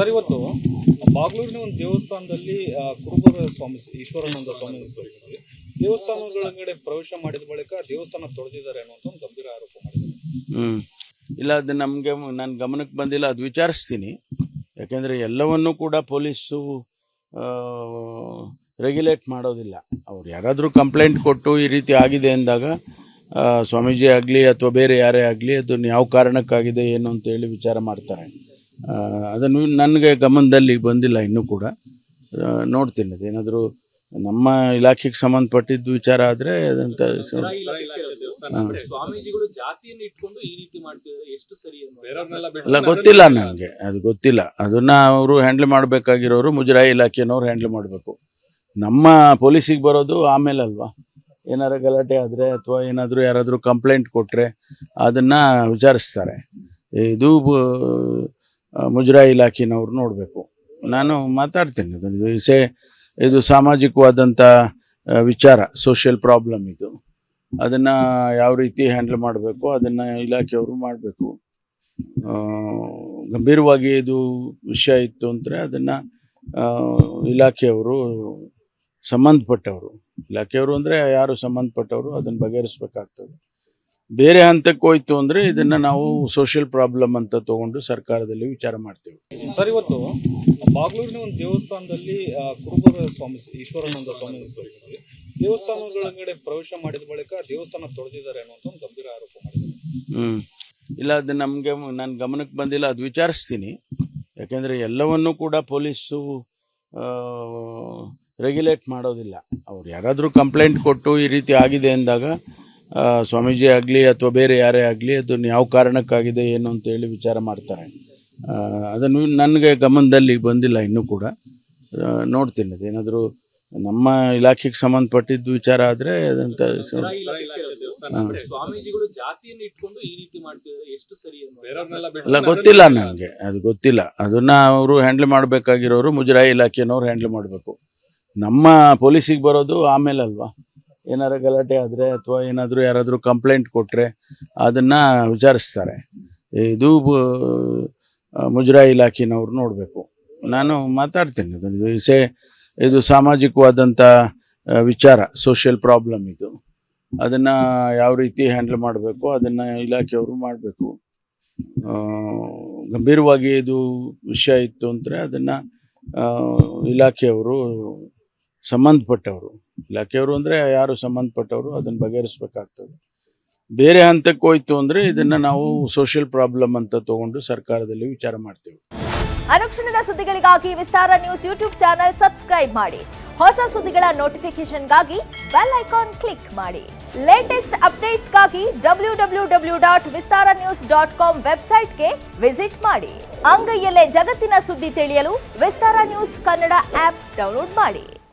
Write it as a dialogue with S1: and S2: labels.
S1: Sir, ಇವತ್ತು ಬಾಗ್ಲೂರಿನ ಒಂದು ದೇವಸ್ಥಾನದಲ್ಲಿ ಕುರುಬರ ಸ್ವಾಮಿ ಈಶ್ವರಾನಂದ ಸ್ವಾಮಿ ದೇವಸ್ಥಾನಗಳೊಳಗಡೆ ಪ್ರವೇಶ ಮಾಡಿದ ಬಳಿಕ ದೇವಸ್ಥಾನ ತೊಳೆದಿದ್ದಾರೆ ಅನ್ನುವಂಥ ಒಂದು ಗಂಭೀರ ಆರೋಪ ಮಾಡಿದ್ದಾರೆ.
S2: ಇಲ್ಲ, ಅದು ನನ್ನ ಗಮನಕ್ಕೆ ಬಂದಿಲ್ಲ. ಅದು ವಿಚಾರಿಸ್ತೀನಿ. ಯಾಕೆಂದರೆ ಎಲ್ಲವನ್ನೂ ಕೂಡ ಪೊಲೀಸು ರೆಗ್ಯುಲೇಟ್ ಮಾಡೋದಿಲ್ಲ. ಅವ್ರು ಯಾರಾದರೂ ಕಂಪ್ಲೇಂಟ್ ಕೊಟ್ಟು ಈ ರೀತಿ ಆಗಿದೆ ಅಂದಾಗ ಸ್ವಾಮೀಜಿ ಆಗಲಿ ಅಥವಾ ಬೇರೆ ಯಾರೇ ಆಗಲಿ ಅದನ್ನು ಯಾವ ಕಾರಣಕ್ಕಾಗಿದೆ ಏನು ಅಂತೇಳಿ ವಿಚಾರ ಮಾಡ್ತಾರೆ. ಅದನ್ನು ನನಗೆ ಗಮನದಲ್ಲಿ ಬಂದಿಲ್ಲ ಇನ್ನೂ ಕೂಡ. ನೋಡ್ತೀನಿ, ಅದೇನಾದರೂ ನಮ್ಮ ಇಲಾಖೆಗೆ ಸಂಬಂಧಪಟ್ಟಿದ್ದು ವಿಚಾರ ಆದರೆ ಅದಂತ
S3: ಸ್ವಾಮೀಜಿಗಳು ಜಾತಿಯನ್ನು ಇಟ್ಕೊಂಡು ಈ ರೀತಿ ಮಾಡ್ತಿದ್ದಾರೆ, ಎಷ್ಟು ಸರಿ
S2: ಅಲ್ಲ, ಗೊತ್ತಿಲ್ಲ ನನಗೆ. ಅದು ಗೊತ್ತಿಲ್ಲ. ಅದನ್ನು ಅವರು ಹ್ಯಾಂಡಲ್ ಮಾಡಬೇಕಾಗಿರೋರು ಮುಜರಾಯಿ ಇಲಾಖೆನವ್ರು ಹ್ಯಾಂಡಲ್ ಮಾಡಬೇಕು. ನಮ್ಮ ಪೊಲೀಸಿಗೆ ಬರೋದು ಆಮೇಲೆ ಅಲ್ವಾ. ಏನಾರು ಗಲಾಟೆ ಆದರೆ ಅಥವಾ ಏನಾದರೂ ಯಾರಾದರೂ ಕಂಪ್ಲೇಂಟ್ ಕೊಟ್ಟರೆ ಅದನ್ನು ವಿಚಾರಿಸ್ತಾರೆ. ಇದು ಮುಜರಾಯಿ ಇಲಾಖೆನವ್ರು ನೋಡಬೇಕು. ನಾನು ಮಾತಾಡ್ತೀನಿ. ಇದು ಸಾಮಾಜಿಕವಾದಂಥ ವಿಚಾರ, ಸೋಷಿಯಲ್ ಪ್ರಾಬ್ಲಮ್ ಇದು. ಅದನ್ನು ಯಾವ ರೀತಿ ಹ್ಯಾಂಡಲ್ ಮಾಡಬೇಕು ಅದನ್ನು ಇಲಾಖೆಯವರು ಮಾಡಬೇಕು. ಗಂಭೀರವಾಗಿ ಇದು ವಿಷಯ ಇತ್ತು ಅಂದರೆ ಅದನ್ನು ಇಲಾಖೆಯವರು ಇಲಾಖೆಯವರು ಅಂದರೆ ಯಾರು ಸಂಬಂಧಪಟ್ಟವರು ಅದನ್ನು ಬಗೆಹರಿಸ್ಬೇಕಾಗ್ತದೆ. ಬೇರೆ ಹಂತಕ್ಕೆ ಹೋಯ್ತು ಅಂದರೆ ಇದನ್ನು ನಾವು ಸೋಷಿಯಲ್ ಪ್ರಾಬ್ಲಮ್ ಅಂತ ತಗೊಂಡು ಸರ್ಕಾರದಲ್ಲಿ ವಿಚಾರ ಮಾಡ್ತೀವಿ.
S1: ಸರ್, ಇವತ್ತು ಬಾಗ್ಲೂರಿನ ಒಂದು ದೇವಸ್ಥಾನದಲ್ಲಿ ಕುರುಬರ ಸ್ವಾಮಿ ಈಶ್ವರಾನಂದ ಸ್ವಾಮಿ ದೇವಸ್ಥಾನಗಳೊಳಗಡೆ ಪ್ರವೇಶ ಮಾಡಿದ ಬಳಿಕ ದೇವಸ್ಥಾನ ತೊಳೆದಿದ್ದಾರೆ ಅನ್ನುವಂಥ ಒಂದು ಗಂಭೀರ ಆರೋಪ ಮಾಡಿದ್ದಾರೆ.
S2: ಇಲ್ಲ, ಅದು ನನ್ನ ಗಮನಕ್ಕೆ ಬಂದಿಲ್ಲ. ಅದು ವಿಚಾರಿಸ್ತೀನಿ. ಯಾಕೆಂದರೆ ಎಲ್ಲವನ್ನೂ ಕೂಡ ಪೊಲೀಸು ರೆಗ್ಯುಲೇಟ್ ಮಾಡೋದಿಲ್ಲ. ಅವ್ರು ಯಾರಾದರೂ ಕಂಪ್ಲೇಂಟ್ ಕೊಟ್ಟು ಈ ರೀತಿ ಆಗಿದೆ ಅಂದಾಗ ಸ್ವಾಮೀಜಿ ಆಗಲಿ ಅಥವಾ ಬೇರೆ ಯಾರೇ ಆಗಲಿ ಅದನ್ನು ಯಾವ ಕಾರಣಕ್ಕಾಗಿದೆ ಏನು ಅಂತೇಳಿ ವಿಚಾರ ಮಾಡ್ತಾರೆ. ಅದನ್ನು ನನಗೆ ಗಮನದಲ್ಲಿ ಬಂದಿಲ್ಲ ಇನ್ನೂ ಕೂಡ. ನೋಡ್ತೀನಿ, ಅದೇನಾದರೂ ನಮ್ಮ ಇಲಾಖೆಗೆ ಸಂಬಂಧಪಟ್ಟಿದ್ದು ವಿಚಾರ ಆದರೆ ಅದಂತ
S3: ಸ್ವಾಮೀಜಿಗಳು ಜಾತಿಯನ್ನು ಇಟ್ಕೊಂಡು ಈ ರೀತಿ ಮಾಡ್ತಿದ್ದಾರೆ, ಎಷ್ಟು ಸರಿ
S2: ಅಲ್ಲ, ಗೊತ್ತಿಲ್ಲ ನನಗೆ. ಅದು ಗೊತ್ತಿಲ್ಲ. ಅದನ್ನು ಅವರು ಹ್ಯಾಂಡಲ್ ಮಾಡಬೇಕಾಗಿರೋರು ಮುಜರಾಯಿ ಇಲಾಖೆನವ್ರು ಹ್ಯಾಂಡಲ್ ಮಾಡಬೇಕು. ನಮ್ಮ ಪೊಲೀಸಿಗೆ ಬರೋದು ಆಮೇಲೆ ಅಲ್ವಾ. ಏನಾರು ಗಲಾಟೆ ಆದರೆ ಅಥವಾ ಏನಾದರೂ ಯಾರಾದರೂ ಕಂಪ್ಲೇಂಟ್ ಕೊಟ್ಟರೆ ಅದನ್ನು ವಿಚಾರಿಸ್ತಾರೆ. ಇದು ಮುಜರಾಯಿ ಇಲಾಖೆನವ್ರು ನೋಡಬೇಕು. ನಾನು ಮಾತಾಡ್ತೀನಿ. ಇದು ಸಾಮಾಜಿಕವಾದಂಥ ವಿಚಾರ, ಸೋಷಿಯಲ್ ಪ್ರಾಬ್ಲಮ್ ಇದು. ಅದನ್ನು ಯಾವ ರೀತಿ ಹ್ಯಾಂಡಲ್ ಮಾಡಬೇಕು ಅದನ್ನು ಇಲಾಖೆಯವರು ಮಾಡಬೇಕು. ಗಂಭೀರವಾಗಿ ಇದು ವಿಷಯ ಇತ್ತು ಅಂದರೆ ಅದನ್ನು ಇಲಾಖೆಯವರು ಇಲಾಖೆಯವರು ಅಂದರೆ ಯಾರು ಸಂಬಂಧಪಟ್ಟವರು ಅದನ್ನು ಬಗೆಹರಿಸ್ಬೇಕಾಗ್ತದೆ. ಬೇರೆ ಹಂತಕ್ಕೆ ಹೋಯ್ತು ಅಂದರೆ ಇದನ್ನು ನಾವು ಸೋಷಿಯಲ್ ಪ್ರಾಬ್ಲಮ್ ಅಂತ ತಗೊಂಡು ಸರ್ಕಾರದಲ್ಲಿ ವಿಚಾರ ಮಾಡ್ತೀವಿ.
S4: ಅನುಕ್ಷಣದ ಸುದ್ದಿಗಳಿಗಾಗಿ ವಿಸ್ತಾರ ನ್ಯೂಸ್ ಯೂಟ್ಯೂಬ್ ಚಾನೆಲ್ ಸಬ್ಸ್ಕ್ರೈಬ್ ಮಾಡಿ. ಹೊಸ ಸುದ್ದಿಗಳ ನೋಟಿಫಿಕೇಶನ್ಗಾಗಿ ಬೆಲ್ ಐಕಾನ್ ಕ್ಲಿಕ್ ಮಾಡಿ. ಲೇಟೆಸ್ಟ್ ಅಪ್ಡೇಟ್ಸ್ಗಾಗಿ www.vistaranews.com ವೆಬ್ಸೈಟ್ಗೆ ವಿಸಿಟ್ ಮಾಡಿ. ಅಂಗೈಯಲ್ಲೇ ಜಗತ್ತಿನ ಸುದ್ದಿ ತಿಳಿಯಲು ವಿಸ್ತಾರ ನ್ಯೂಸ್ ಕನ್ನಡ ಆಪ್ ಡೌನ್ಲೋಡ್ ಮಾಡಿ.